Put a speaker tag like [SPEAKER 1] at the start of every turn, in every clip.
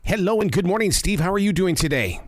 [SPEAKER 1] Hello and good morning, Steve. How are you doing today?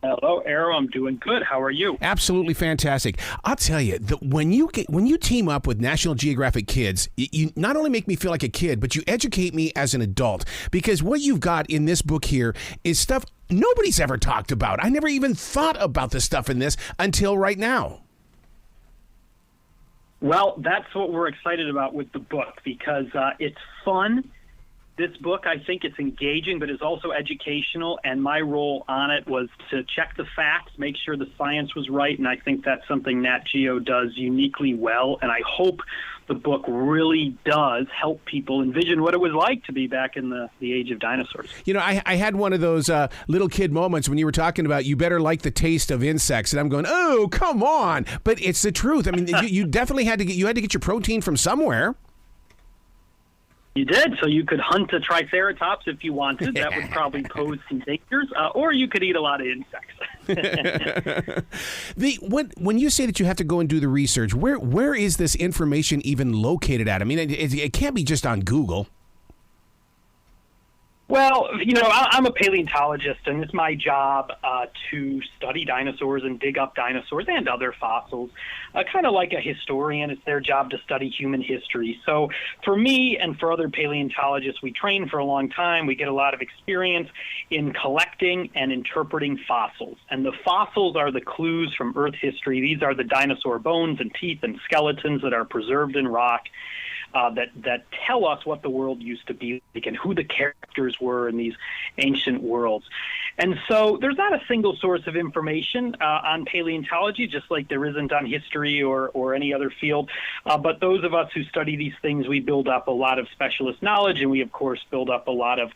[SPEAKER 2] Hello, Arrow. I'm doing good. How are you?
[SPEAKER 1] Absolutely fantastic. I'll tell you, when you team up with National Geographic Kids, you not only make me feel like a kid, but you educate me as an adult. Because what you've got in this book here is stuff nobody's ever talked about. I never even thought about the stuff in this until right now.
[SPEAKER 2] Well, that's what we're excited about with the book, because it's fun. This book, I think it's engaging, but it's also educational, and my role on it was to check the facts, make sure the science was right, and I think that's something Nat Geo does uniquely well, and I hope the book really does help people envision what it was like to be back in the age of dinosaurs.
[SPEAKER 1] You know, I had one of those little kid moments when you were talking about you better like the taste of insects, and I'm going, oh, come on, but it's the truth. I mean, you definitely had to get your protein from somewhere.
[SPEAKER 2] You did, so you could hunt a triceratops if you wanted. That would probably pose some dangers, or you could eat a lot of insects.
[SPEAKER 1] When you say that you have to go and do the research, where is this information even located at? I mean, it can't be just on Google.
[SPEAKER 2] Well, you know, I'm a paleontologist, and it's my job to study dinosaurs and dig up dinosaurs and other fossils. Kind of like a historian, it's their job to study human history. So for me and for other paleontologists, we train for a long time. We get a lot of experience in collecting and interpreting fossils. And the fossils are the clues from Earth history. These are the dinosaur bones and teeth and skeletons that are preserved in rock. That tell us what the world used to be like and who the characters were in these ancient worlds. And so there's not a single source of information on paleontology, just like there isn't on history or any other field. But those of us who study these things, we build up a lot of specialist knowledge, and we, of course, build up a lot of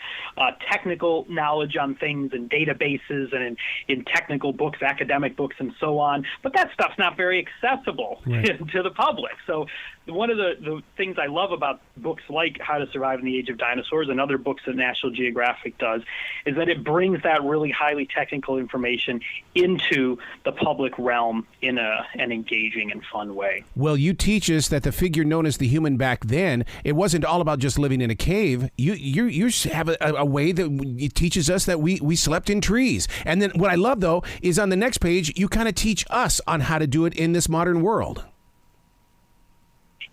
[SPEAKER 2] technical knowledge on things and databases and in technical books, academic books, and so on. But that stuff's not very accessible to the public. So one of the things I love about books like How to Survive in the Age of Dinosaurs and other books that National Geographic does is that it brings that really highly technical information into the public realm in an engaging and fun way.
[SPEAKER 1] Well, you teach us that the figure known as the human back then, it wasn't all about just living in a cave. You have a way that it teaches us that we slept in trees. And then what I love, though, is on the next page, you kind of teach us on how to do it in this modern world.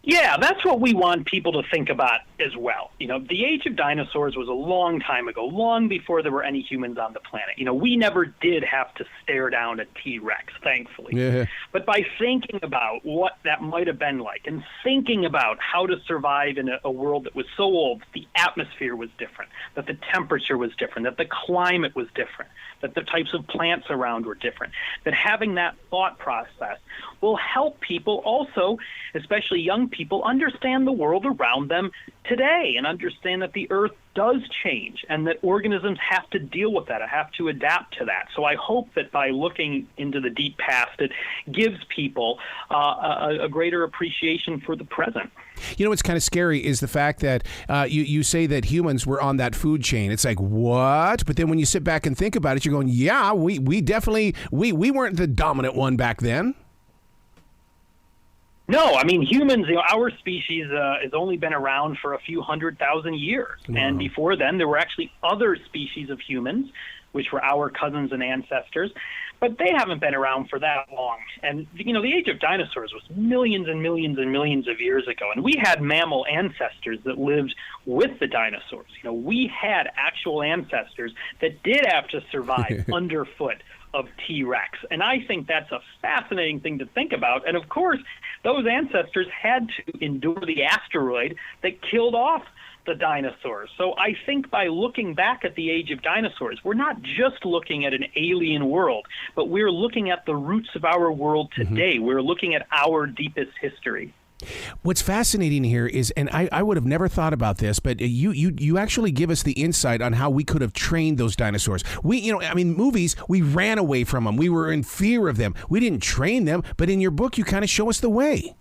[SPEAKER 2] Yeah, that's what we want people to think about as well. You know, the age of dinosaurs was a long time ago, long before there were any humans on the planet. You know, we never did have to stare down a T-Rex, thankfully. Yeah. But by thinking about what that might have been like and thinking about how to survive in a world that was so old, that the atmosphere was different, that the temperature was different, that the climate was different, that the types of plants around were different, that having that thought process will help people also, especially young people, understand the world around them today and understand that the Earth does change and that organisms have to deal with that, have to adapt to that. So I hope that by looking into the deep past, it gives people a greater appreciation for the present.
[SPEAKER 1] You know what's kind of scary is the fact that you say that humans were on that food chain. It's like, what? But then when you sit back and think about it, you're going, yeah, we definitely, we weren't the dominant one back then.
[SPEAKER 2] No, I mean, humans, you know, our species has only been around for a few 100,000 years. Wow. And before then, there were actually other species of humans, which were our cousins and ancestors, but they haven't been around for that long. And, you know, the age of dinosaurs was millions and millions and millions of years ago, and we had mammal ancestors that lived with the dinosaurs. You know, we had actual ancestors that did have to survive underfoot of T-Rex. And I think that's a fascinating thing to think about. And of course, those ancestors had to endure the asteroid that killed off the dinosaurs. So I think by looking back at the age of dinosaurs, we're not just looking at an alien world, but we're looking at the roots of our world today. Mm-hmm. We're looking at our deepest history.
[SPEAKER 1] What's fascinating here is, and I would have never thought about this, but you actually give us the insight on how we could have trained those dinosaurs. Movies, we ran away from them. We were in fear of them. We didn't train them, but in your book, you kind of show us the way.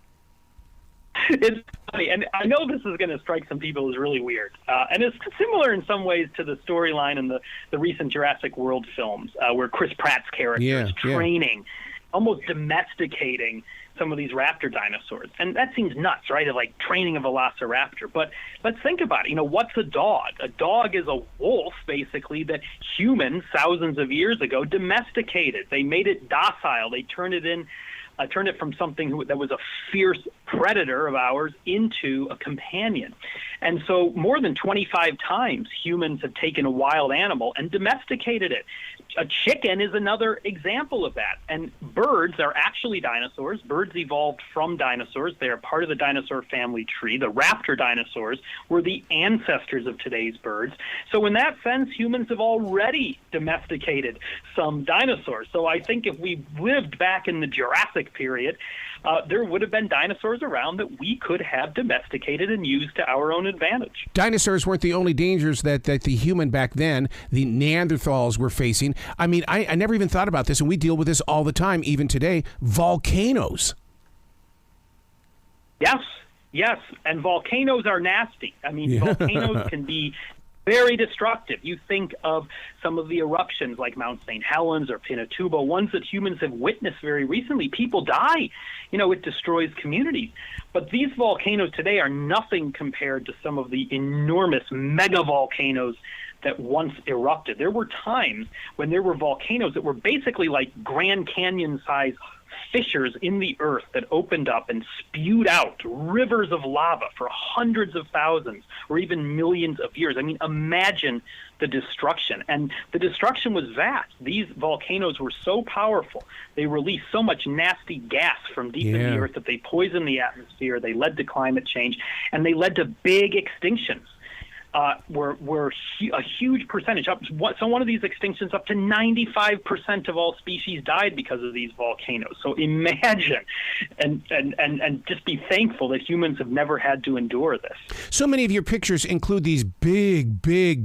[SPEAKER 2] It's funny, and I know this is going to strike some people as really weird, and it's similar in some ways to the storyline in the recent Jurassic World films, where Chris Pratt's character is training, almost domesticating some of these raptor dinosaurs. And that seems nuts, right? Like training a velociraptor. But let's think about it. What's a dog? A dog is a wolf, basically, that humans thousands of years ago domesticated. They made it docile. They turned it from something that was a fierce predator of ours into a companion. And so more than 25 times humans have taken a wild animal and domesticated it. A chicken is another example of that. And birds are actually dinosaurs. Birds evolved from dinosaurs. They are part of the dinosaur family tree. The raptor dinosaurs were the ancestors of today's birds. So in that sense, humans have already domesticated some dinosaurs. So I think if we lived back in the Jurassic period, there would have been dinosaurs around that we could have domesticated and used to our own advantage.
[SPEAKER 1] Dinosaurs weren't the only dangers that the human back then, the Neanderthals, were facing. I mean, I never even thought about this, and we deal with this all the time, even today. Volcanoes.
[SPEAKER 2] Yes, and volcanoes are nasty. I mean, volcanoes can be very destructive. You think of some of the eruptions like Mount St. Helens or Pinatubo, ones that humans have witnessed very recently. People die. It destroys communities. But these volcanoes today are nothing compared to some of the enormous mega volcanoes that once erupted. There were times when there were volcanoes that were basically like Grand Canyon-sized fissures in the earth that opened up and spewed out rivers of lava for hundreds of thousands or even millions of years. I mean, imagine the destruction. And the destruction was vast. These volcanoes were so powerful. They released so much nasty gas from deep in the earth that they poisoned the atmosphere. They led to climate change, and they led to big extinctions. Were a huge percentage. So one of these extinctions, up to 95% of all species died because of these volcanoes. So imagine and just be thankful that humans have never had to endure this.
[SPEAKER 1] So many of your pictures include these big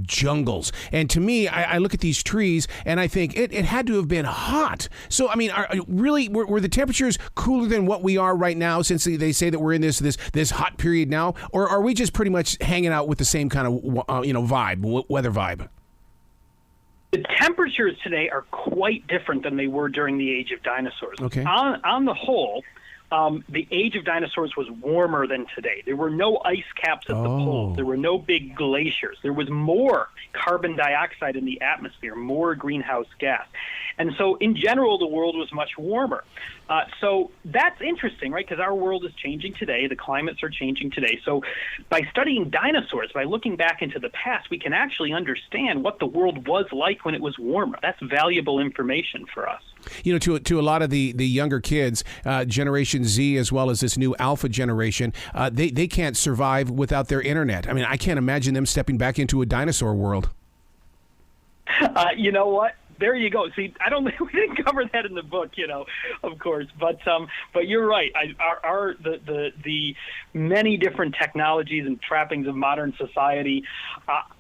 [SPEAKER 1] jungles. And to me, I look at these trees and I think it had to have been hot. So, I mean, were the temperatures cooler than what we are right now, since they say that we're in this hot period now? Or are we just pretty much hanging out with the same kind of weather vibe?
[SPEAKER 2] The temperatures today are quite different than they were during the age of dinosaurs.
[SPEAKER 1] Okay.
[SPEAKER 2] On the whole, the age of dinosaurs was warmer than today. There were no ice caps at the poles. There were no big glaciers. There was more carbon dioxide in the atmosphere, more greenhouse gas. And so, in general, the world was much warmer. So that's interesting, right? Because our world is changing today. The climates are changing today. So by studying dinosaurs, by looking back into the past, we can actually understand what the world was like when it was warmer. That's valuable information for us.
[SPEAKER 1] To a lot of the younger kids, Generation Z as well as this new Alpha generation, they can't survive without their internet. I mean, I can't imagine them stepping back into a dinosaur world.
[SPEAKER 2] You know what? There you go. See, we didn't cover that in the book, of course, but you're right. The many different technologies and trappings of modern society,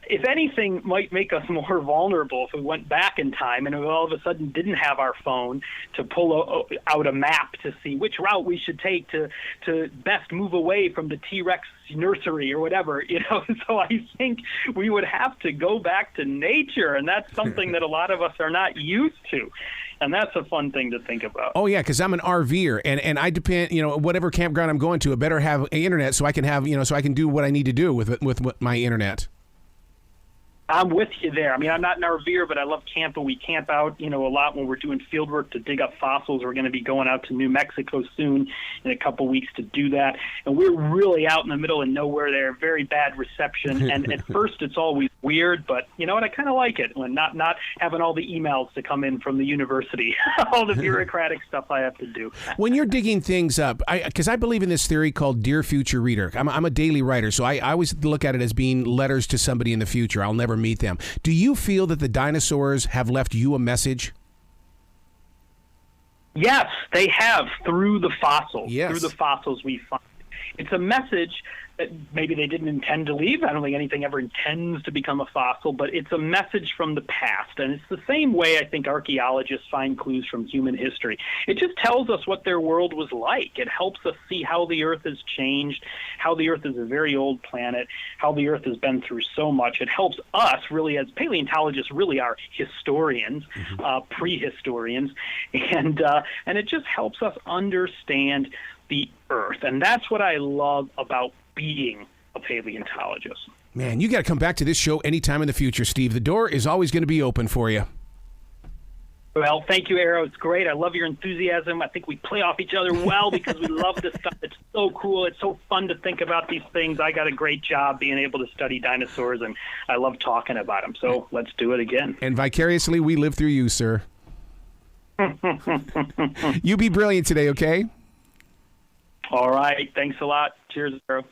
[SPEAKER 2] if anything, might make us more vulnerable if we went back in time and we all of a sudden didn't have our phone to pull out a map to see which route we should take to best move away from the T-Rex nursery or whatever, So I think we would have to go back to nature, and that's something that a lot of us are not used to. And that's a fun thing to think about.
[SPEAKER 1] Oh, yeah, because I'm an RVer, and I depend, whatever campground I'm going to, I better have internet so I can have, so I can do what I need to do with my internet.
[SPEAKER 2] I'm with you there. I mean, I'm not an RVer, but I love camping. We camp out, a lot when we're doing field work to dig up fossils. We're going to be going out to New Mexico soon in a couple weeks to do that. And we're really out in the middle of nowhere there, very bad reception. And at first it's always weird, but you know what? I kind of like it when not having all the emails to come in from the university, all the bureaucratic stuff I have to do.
[SPEAKER 1] When you're digging things up, because I believe in this theory called Dear Future Reader. I'm a daily writer, so I always look at it as being letters to somebody in the future. I'll never meet them. Do you feel that the dinosaurs have left you a message?
[SPEAKER 2] Yes, they have, through the fossils.
[SPEAKER 1] Yes.
[SPEAKER 2] Through the fossils we find. It's a message that maybe they didn't intend to leave. I don't think anything ever intends to become a fossil, but it's a message from the past. And it's the same way I think archaeologists find clues from human history. It just tells us what their world was like. It helps us see how the Earth has changed, how the Earth is a very old planet, how the Earth has been through so much. It helps us, really, as paleontologists, really are historians, prehistorians, and it just helps us understand the Earth. And that's what I love about being a paleontologist.
[SPEAKER 1] Man, you got to come back to this show anytime in the future, Steve. The door is always going to be open for you.
[SPEAKER 2] Well, thank you, Arrow. It's great. I love your enthusiasm. I think we play off each other well because we love this stuff. It's so cool. It's so fun to think about these things. I got a great job being able to study dinosaurs, and I love talking about them. So let's do it again.
[SPEAKER 1] And vicariously, we live through you, sir. You be brilliant today, okay?
[SPEAKER 2] All right. Thanks a lot. Cheers, Arrow.